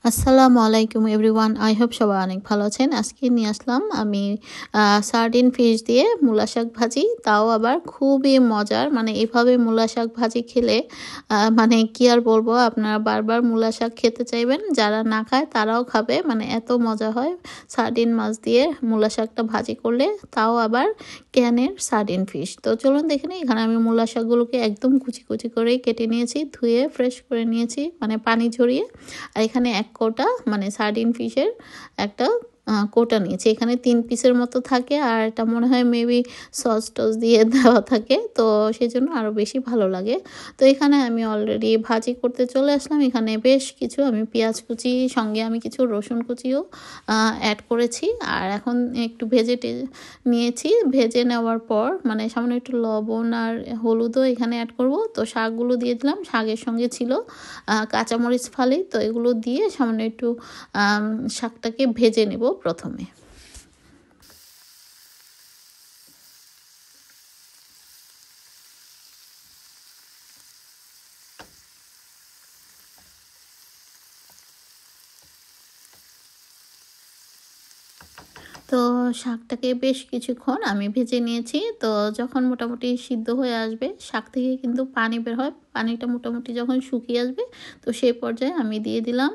আসসালামু আলাইকুম everyone. I hope সবাই অনেক ভালো আছেন। আজকে নিয়ে আসলাম আমি সার্ডিন ফিশ দিয়ে মূলা শাক ভাজি, তাও আবার খুবই মজার। মানে এভাবে মূলা শাক ভাজি খেলে মানে কি আর বলবো, আপনারা বারবার মূলা শাক খেতে চাইবেন। যারা না খায় তারাও খাবে, মানে এত মজা হয় সার্ডিন মাছ দিয়ে মূলা শাকটা ভাজি করলে, তাও আবার ক্যানের সার্ডিন ফিশ। তো চলুন দেখে নিই। এখানে আমি মূলা শাকগুলোকে একদম কুচি কুচি করেই কেটে নিয়েছি, ধুয়ে ফ্রেশ করে নিয়েছি, মানে পানি ঝরিয়ে। আর এখানে এক কোটা মানে সার্ডিন ফিশের একটা কোটা নিয়েছি। এখানে 3 পিসের মতো থাকে, আর এটা মনে হয় মেবি সস টস দিয়ে দেওয়া থাকে, তো সেজন্য আরও বেশি ভালো লাগে। তো এখানে আমি অলরেডি ভাজি করতে চলে আসলাম। এখানে বেশ কিছু আমি পেঁয়াজ কুচি, সঙ্গে আমি কিছু রসুন কুচিও অ্যাড করেছি। আর এখন একটু ভেজে নিয়েছি। ভেজে নেওয়ার পর মানে সামান্য একটু লবণ আর হলুদও এখানে অ্যাড করব। তো শাকগুলো দিয়ে দিলাম। শাকের সঙ্গে ছিল কাঁচামরিচ ফালি, তো এগুলো দিয়ে সামান্য একটু শাকটাকে ভেজে নেব প্রথমে। তো শাকটাকে বেশ কিছুক্ষণ আমি ভেজে নিয়েছি। তো যখন মোটামুটি সিদ্ধ হয়ে আসবে, শাক থেকে কিন্তু পানি বের হয়। পানিটা মোটামুটি যখন শুকিয়ে আসবে, তো সেই পর্যায়ে আমি দিয়ে দিলাম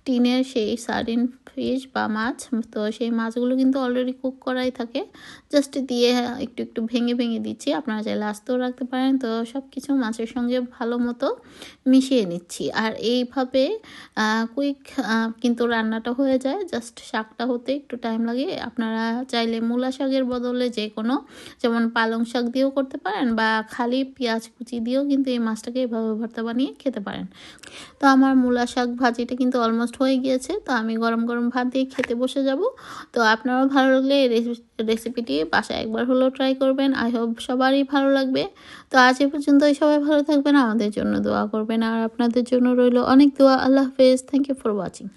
টিনের সেই সার্ডিন ফিশ বা মাছ। তো সেই মাছগুলো কিন্তু অলরেডি কুক করাই থাকে, জাস্ট দিয়ে একটু একটু ভেঙে ভেঙে দিচ্ছি। আপনারা চাইলে আস্তেও রাখতে পারেন। তো সব কিছু মাছের সঙ্গে ভালো মতো মিশিয়ে নিচ্ছি। আর এইভাবে কুইক কিন্তু রান্নাটা হয়ে যায়। জাস্ট শাকটা হতে একটু টাইম লাগে। আপনারা চাইলে মূলা শাকের বদলে যে কোনো, যেমন পালং শাক দিয়েও করতে পারেন, বা খালি পেঁয়াজ কুচি দিয়েও কিন্তু এই মাছটাকে এভাবে ভর্তা বানিয়ে খেতে পারেন। তো আমার মূলা শাক ভাজিটা কিন্তু অলমোস্ট হয়ে গিয়েছে। তো আমি গরম গরম ভাত দিয়ে খেতে বসে যাব। তো আপনারাও ভালো লাগলে এই রেসিপিটি বাসায় একবার হলেও ট্রাই করবেন। আই হোপ সবারই ভালো লাগবে। তো আজ এ পর্যন্তই। সবাই ভালো থাকবেন, আমাদের জন্য দোয়া করবেন, আর আপনাদের জন্য রইল অনেক দোয়া। আল্লাহ হাফেজ। Thank you for watching.